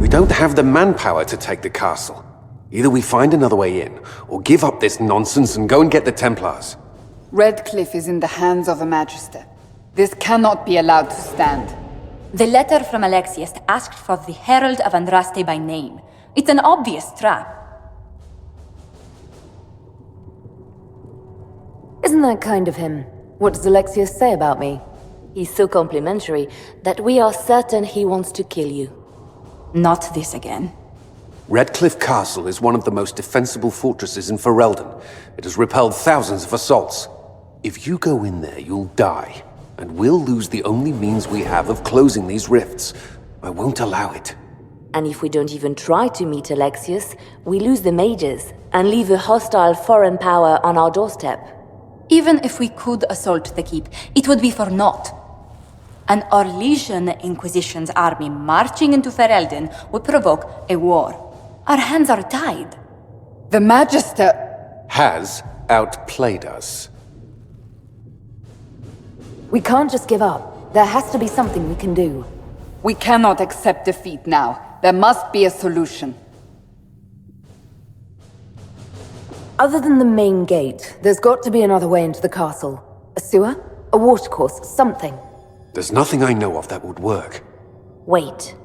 don't have the manpower to take the castle. Either we find another way in, or give up this nonsense and go and get the Templars. Redcliffe is in the hands of a Magister. This cannot be allowed to stand. The letter from Alexius asked for the Herald of Andraste by name. It's an obvious trap. Isn't that kind of him? What does Alexius say about me? He's so complimentary that we are certain he wants to kill you. Not this again. Redcliffe Castle is one of the most defensible fortresses in Ferelden. It has repelled thousands of assaults. If you go in there, you'll die. And we'll lose the only means we have of closing these rifts. I won't allow it. And if we don't even try to meet Alexius, we lose the mages and leave a hostile foreign power on our doorstep. Even if we could assault the keep, it would be for naught. An Orlesian Inquisition's army marching into Ferelden would provoke a war. Our hands are tied. The Magister has outplayed us. We can't just give up. There has to be something we can do. We cannot accept defeat now. There must be a solution. Other than the main gate, there's got to be another way into the castle. A sewer? A watercourse? Something. There's nothing I know of that would work. Wait.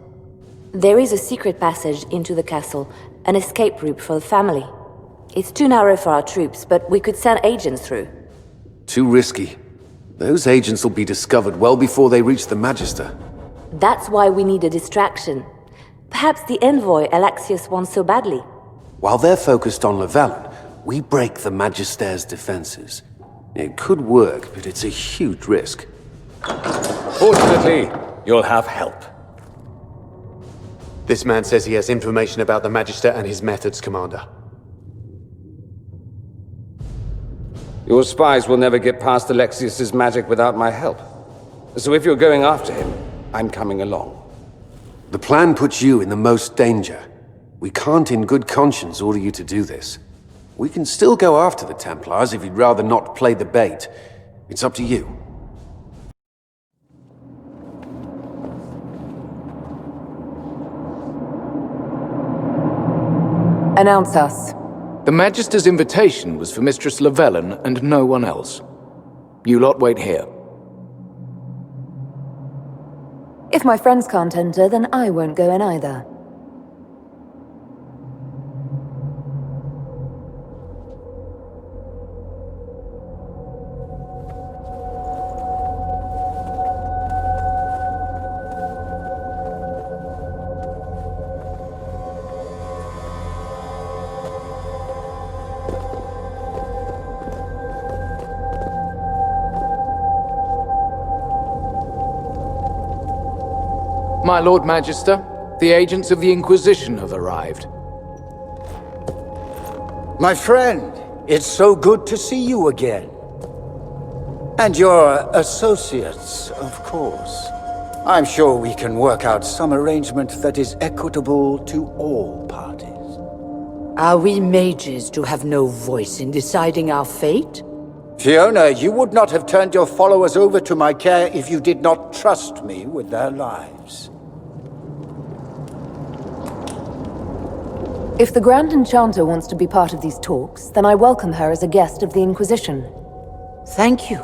There is a secret passage into the castle, an escape route for the family. It's too narrow for our troops, but we could send agents through. Too risky. Those agents will be discovered well before they reach the Magister. That's why we need a distraction. Perhaps the envoy Alexius wants so badly. While they're focused on Lavellan, we break the Magister's defenses. It could work, but it's a huge risk. Fortunately, you'll have help. This man says he has information about the Magister and his methods, Commander. Your spies will never get past Alexius's magic without my help. So if you're going after him, I'm coming along. The plan puts you in the most danger. We can't in good conscience order you to do this. We can still go after the Templars if you'd rather not play the bait. It's up to you. Announce us. The Magister's invitation was for Mistress Lavellan and no one else. You lot wait here. If my friends can't enter, then I won't go in either. My Lord Magister, the agents of the Inquisition have arrived. My friend, it's so good to see you again. And your associates, of course. I'm sure we can work out some arrangement that is equitable to all parties. Are we mages to have no voice in deciding our fate? Fiona, you would not have turned your followers over to my care if you did not trust me with their lives. If the Grand Enchanter wants to be part of these talks, then I welcome her as a guest of the Inquisition. Thank you.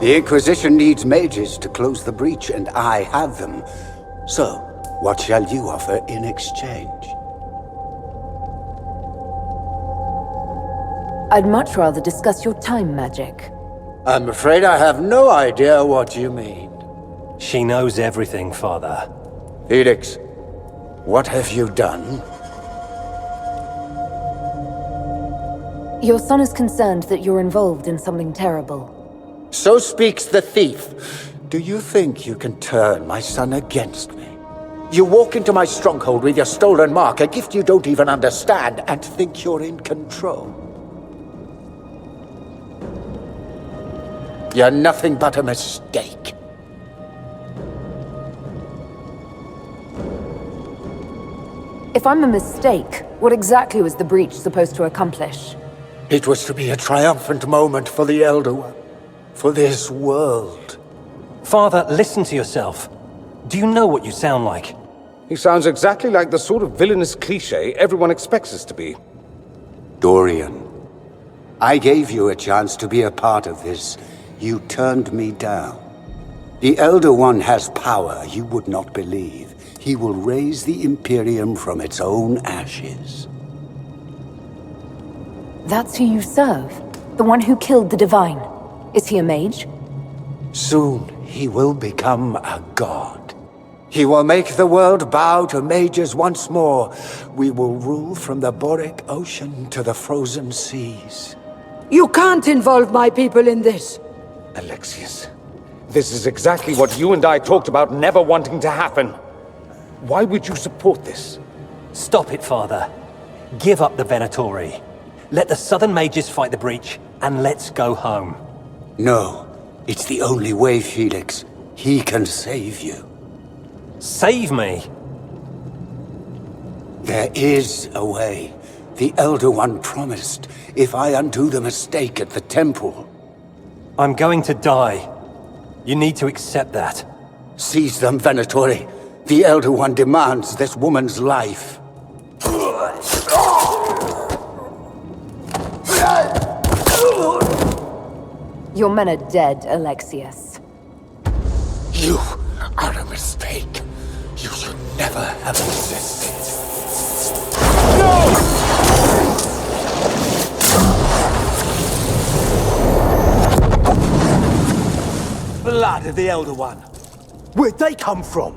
The Inquisition needs mages to close the breach, and I have them. So, what shall you offer in exchange? I'd much rather discuss your time magic. I'm afraid I have no idea what you mean. She knows everything, Father. Felix, what have you done? Your son is concerned that you're involved in something terrible. So speaks the thief. Do you think you can turn my son against me? You walk into my stronghold with your stolen mark, a gift you don't even understand, and think you're in control. You're nothing but a mistake. If I'm a mistake, what exactly was the breach supposed to accomplish? It was to be a triumphant moment for the Elder One, for this world. Father, listen to yourself. Do you know what you sound like? He sounds exactly like the sort of villainous cliché everyone expects us to be. Dorian, I gave you a chance to be a part of this. You turned me down. The Elder One has power you would not believe. He will raise the Imperium from its own ashes. That's who you serve? The one who killed the Divine? Is he a mage? Soon, he will become a god. He will make the world bow to mages once more. We will rule from the Boric Ocean to the frozen seas. You can't involve my people in this. Alexius, this is exactly what you and I talked about never wanting to happen. Why would you support this? Stop it, Father. Give up the Venatori. Let the Southern Mages fight the breach, and let's go home. No, it's the only way, Felix. He can save you. Save me? There is a way. The Elder One promised, if I undo the mistake at the temple. I'm going to die. You need to accept that. Seize them, Venatori. The Elder One demands this woman's life. Your men are dead, Alexius. You are a mistake. You should never have existed. Blood of the Elder One. Where'd they come from?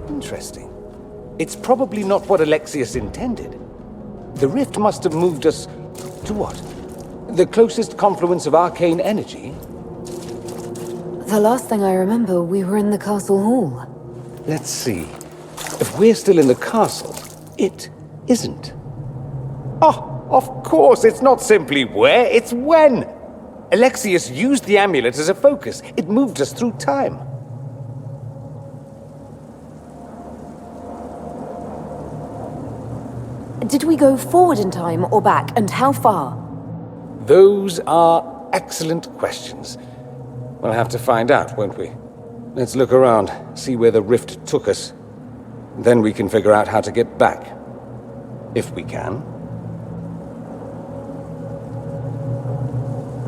Interesting. It's probably not what Alexius intended. The rift must have moved us to what? The closest confluence of arcane energy? The last thing I remember, we were in the castle hall. Let's see. If we're still in the castle, it isn't. Oh, of course, it's not simply where, it's when! Alexius used the amulet as a focus. It moved us through time. Did we go forward in time or back, and how far? Those are excellent questions. We'll have to find out, won't we? Let's look around, see where the rift took us. Then we can figure out how to get back. If we can.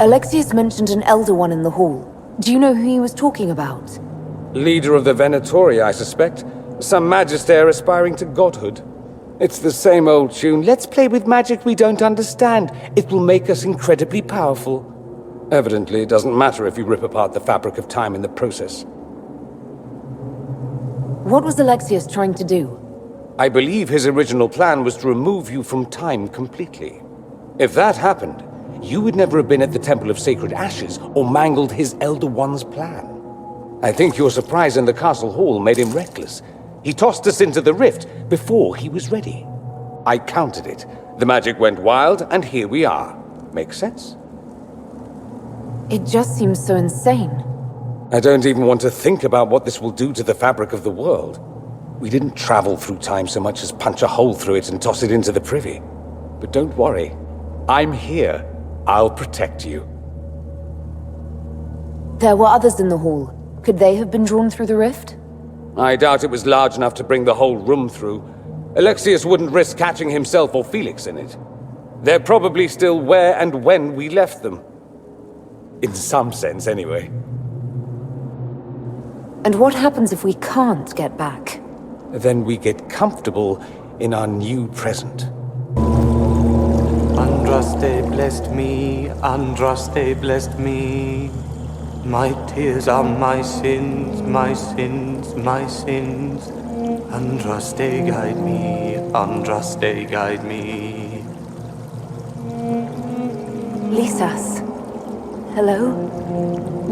Alexius mentioned an Elder One in the hall. Do you know who he was talking about? Leader of the Venatori, I suspect. Some magister aspiring to godhood. It's the same old tune. Let's play with magic we don't understand. It will make us incredibly powerful. Evidently, it doesn't matter if you rip apart the fabric of time in the process. What was Alexius trying to do? I believe his original plan was to remove you from time completely. If that happened, you would never have been at the Temple of Sacred Ashes or mangled his Elder One's plan. I think your surprise in the castle hall made him reckless. He tossed us into the rift before he was ready. I countered it. The magic went wild, and here we are. Make sense? It just seems so insane. I don't even want to think about what this will do to the fabric of the world. We didn't travel through time so much as punch a hole through it and toss it into the privy. But don't worry. I'm here. I'll protect you. There were others in the hall. Could they have been drawn through the rift? I doubt it was large enough to bring the whole room through. Alexius wouldn't risk catching himself or Felix in it. They're probably still where and when we left them. In some sense, anyway. And what happens if we can't get back? Then we get comfortable in our new present. Andraste blessed me, Andraste blessed me. My tears are my sins, my sins, my sins. Andraste guide me, Andraste guide me. Lisas. Hello?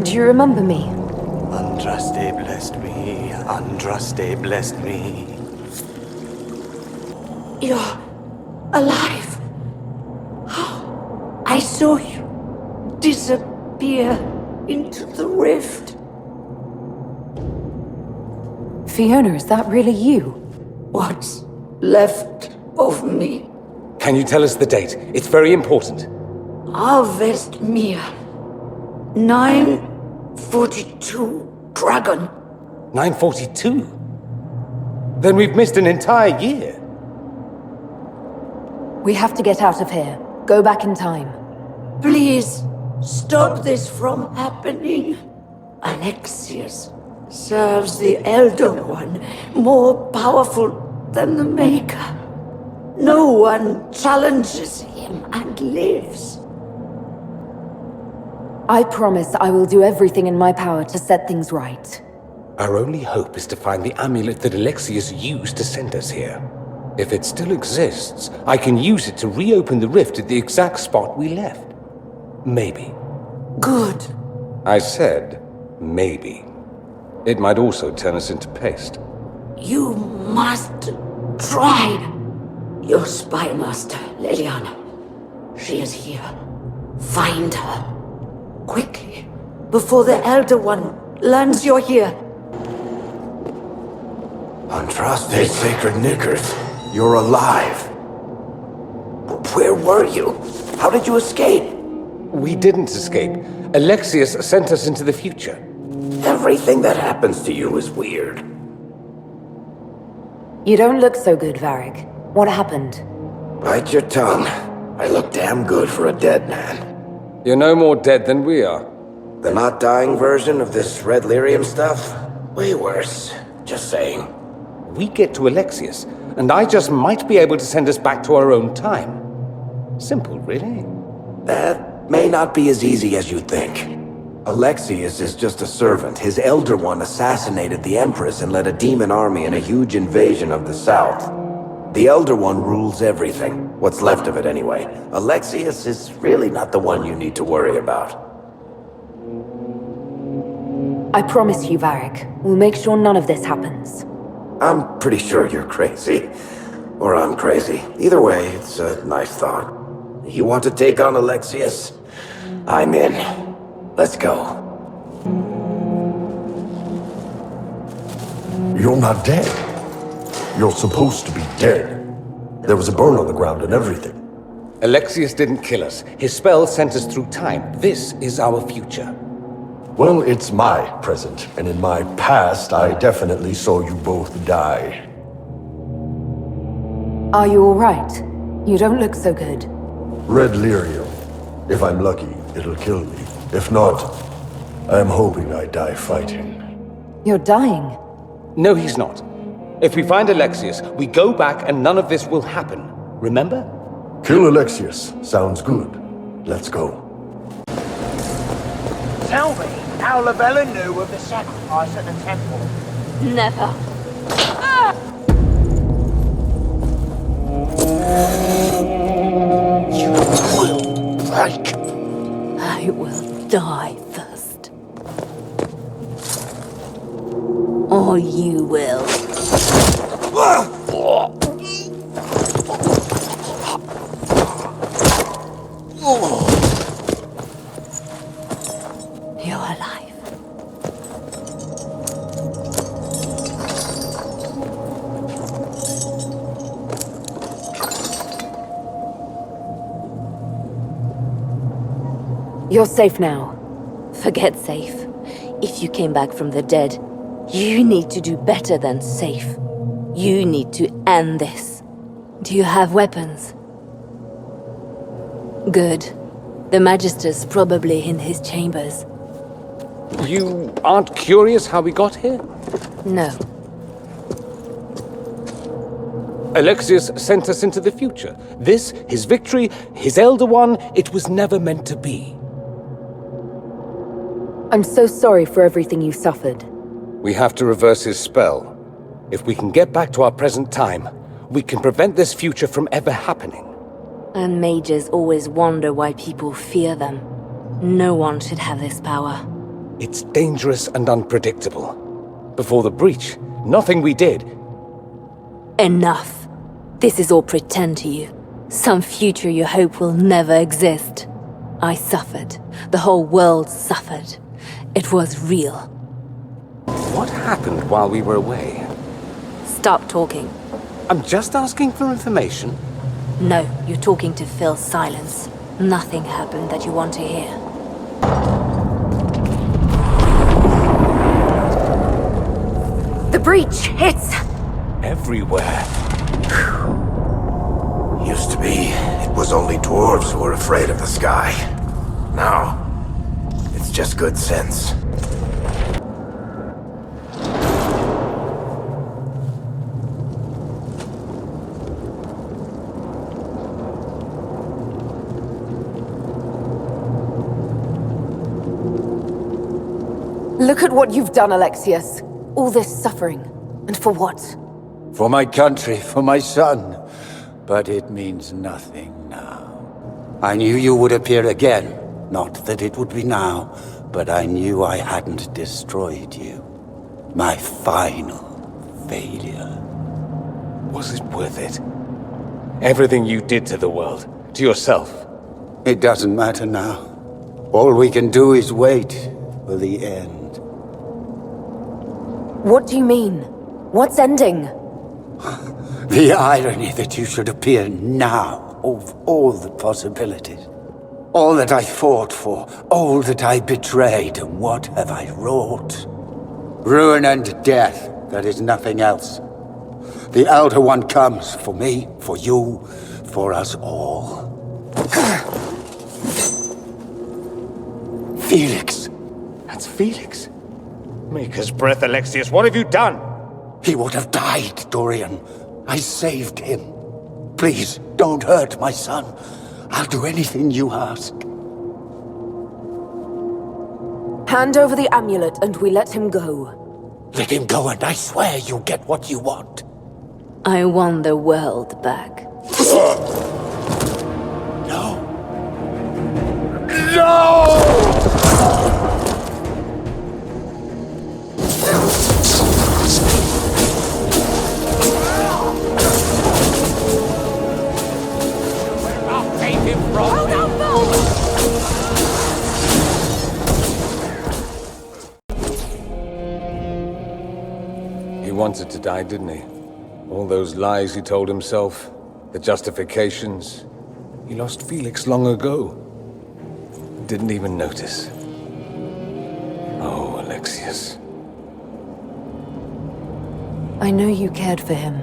Do you remember me? Andraste blessed me, Andraste blessed me. You're alive. I saw you disappear into the rift. Fiona, is that really you? What's left of me? Can you tell us the date? It's very important. Harvest Mia. 942 Dragon. 942? Then we've missed an entire year. We have to get out of here. Go back in time. Please, stop this from happening. Alexius serves the Elder One, more powerful than the Maker. No one challenges him and lives. I promise I will do everything in my power to set things right. Our only hope is to find the amulet that Alexius used to send us here. If it still exists, I can use it to reopen the rift at the exact spot we left. Maybe. Good. I said, maybe. It might also turn us into paste. You must try. Your spy master, Leliana. She is here. Find her. Quickly. Before the Elder One learns you're here. Andraste Sacred Knickers, you're alive. Where were you? How did you escape? We didn't escape. Alexius sent us into the future. Everything that happens to you is weird. You don't look so good, Varric. What happened? Bite your tongue. I look damn good for a dead man. You're no more dead than we are. The not dying version of this red lyrium stuff? Way worse. Just saying. We get to Alexius, and I just might be able to send us back to our own time. Simple, really. That may not be as easy as you think. Alexius is just a servant. His Elder One assassinated the Empress and led a demon army in a huge invasion of the South. The Elder One rules everything. What's left of it, anyway. Alexius is really not the one you need to worry about. I promise you, Varric, we'll make sure none of this happens. I'm pretty sure you're crazy. Or I'm crazy. Either way, it's a nice thought. You want to take on Alexius? I'm in. Let's go. You're not dead. You're supposed to be dead. There was a burn on the ground and everything. Alexius didn't kill us. His spell sent us through time. This is our future. Well, it's my present, and in my past, I definitely saw you both die. Are you all right? You don't look so good. Red lyrium. If I'm lucky, it'll kill me. If not, I'm hoping I die fighting. You're dying. No, he's not. If we find Alexius, we go back and none of this will happen. Remember? Kill Alexius. Sounds good. Let's go. Tell me how Lavellan knew of the sacrifice at the temple. Never. You will break. I will die first. Or you will. You're alive. You're safe now. Forget safe. If you came back from the dead, you need to do better than safe. You need to end this. Do you have weapons? Good. The Magister's probably in his chambers. You aren't curious how we got here? No. Alexius sent us into the future. This, his victory, his Elder One, it was never meant to be. I'm so sorry for everything you suffered. We have to reverse his spell. If we can get back to our present time, we can prevent this future from ever happening. And mages always wonder why people fear them. No one should have this power. It's dangerous and unpredictable. Before the breach, nothing we did. Enough. This is all pretend to you. Some future you hope will never exist. I suffered. The whole world suffered. It was real. What happened while we were away? Stop talking. I'm just asking for information. No, you're talking to fill silence. Nothing happened that you want to hear. The breach! It's... everywhere. Used to be, it was only dwarves who were afraid of the sky. Now, it's just good sense. Look at what you've done, Alexius. All this suffering. And for what? For my country, for my son. But it means nothing now. I knew you would appear again. Not that it would be now, but I knew I hadn't destroyed you. My final failure. Was it worth it? Everything you did to the world, to yourself. It doesn't matter now. All we can do is wait for the end. What do you mean? What's ending? The irony that you should appear now, of all the possibilities. All that I fought for, all that I betrayed, and what have I wrought? Ruin and death, there is nothing else. The Elder One comes for me, for you, for us all. Felix. That's Felix. Maker's breath, Alexius, what have you done? He would have died, Dorian. I saved him. Please, don't hurt my son. I'll do anything you ask. Hand over the amulet and we let him go. Let him go and I swear you'll get what you want. I want the world back. No. No! He wanted to die, didn't he? All those lies he told himself, the justifications. He lost Felix long ago. Didn't even notice. Oh, Alexius. I know you cared for him.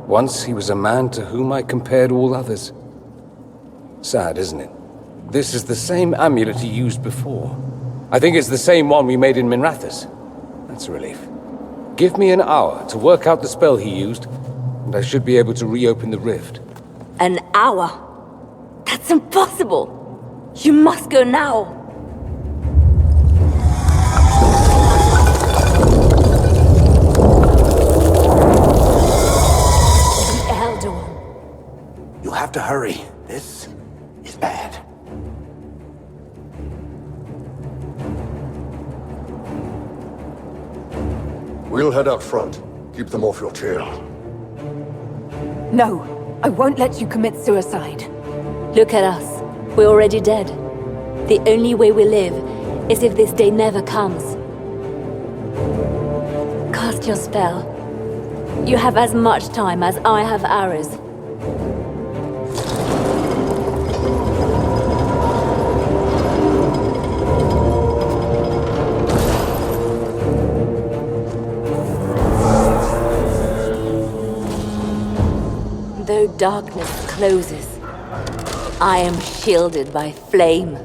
Once he was a man to whom I compared all others. Sad, isn't it? This is the same amulet he used before. I think it's the same one we made in Minrathous. That's a relief. Give me an hour to work out the spell he used, and I should be able to reopen the rift. An hour? That's impossible! You must go now! The Elder One. You have to hurry. This is bad. We'll head out front. Keep them off your tail. No, I won't let you commit suicide. Look at us. We're already dead. The only way we live is if this day never comes. Cast your spell. You have as much time as I have hours. Though darkness closes, I am shielded by flame.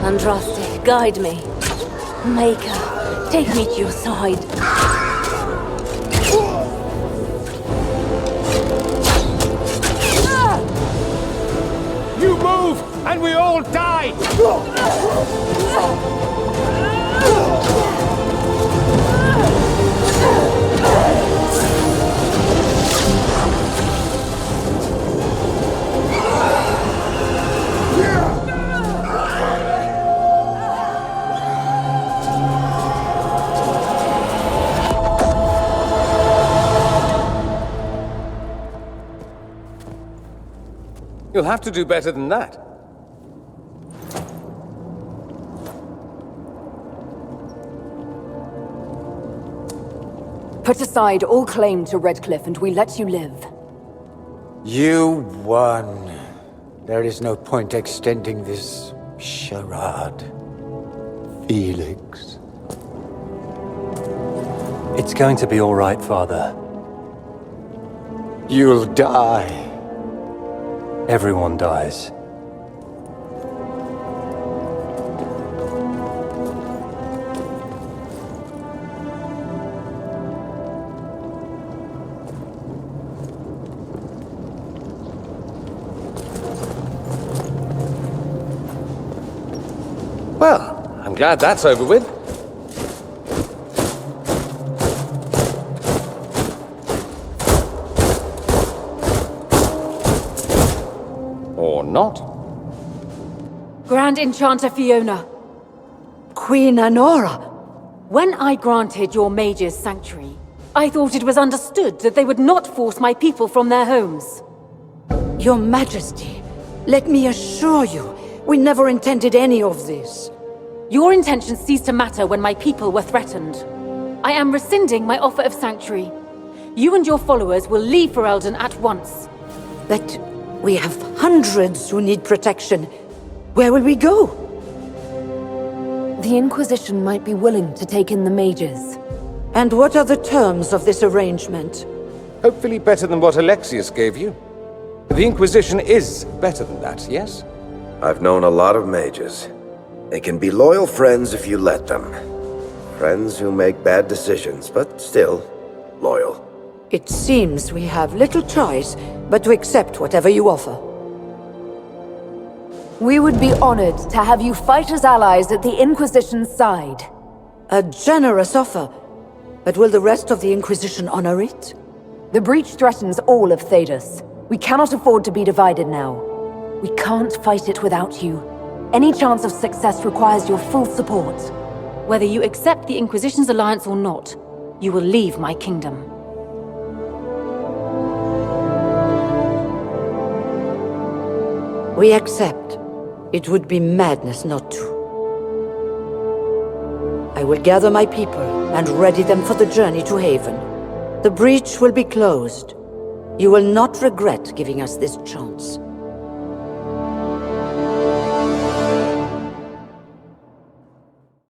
Andraste, guide me. Maker, take me to your side. You move, and we all die! You'll have to do better than that. Put aside all claim to Redcliffe and we let you live. You won. There is no point extending this charade. Felix. It's going to be all right, Father. You'll die. Everyone dies. Well, I'm glad that's over with. Or not. Grand Enchanter Fiona. Queen Anora. When I granted your mages sanctuary, I thought it was understood that they would not force my people from their homes. Your Majesty, let me assure you, we never intended any of this. Your intentions ceased to matter when my people were threatened. I am rescinding my offer of sanctuary. You and your followers will leave Ferelden at once. But we have hundreds who need protection. Where will we go? The Inquisition might be willing to take in the mages. And what are the terms of this arrangement? Hopefully better than what Alexius gave you. The Inquisition is better than that, yes? I've known a lot of mages. They can be loyal friends if you let them. Friends who make bad decisions, but still loyal. It seems we have little choice but to accept whatever you offer. We would be honored to have you fight as allies at the Inquisition's side. A generous offer. But will the rest of the Inquisition honor it? The breach threatens all of Thedas. We cannot afford to be divided now. We can't fight it without you. Any chance of success requires your full support. Whether you accept the Inquisition's alliance or not, you will leave my kingdom. We accept. It would be madness not to. I will gather my people and ready them for the journey to Haven. The breach will be closed. You will not regret giving us this chance.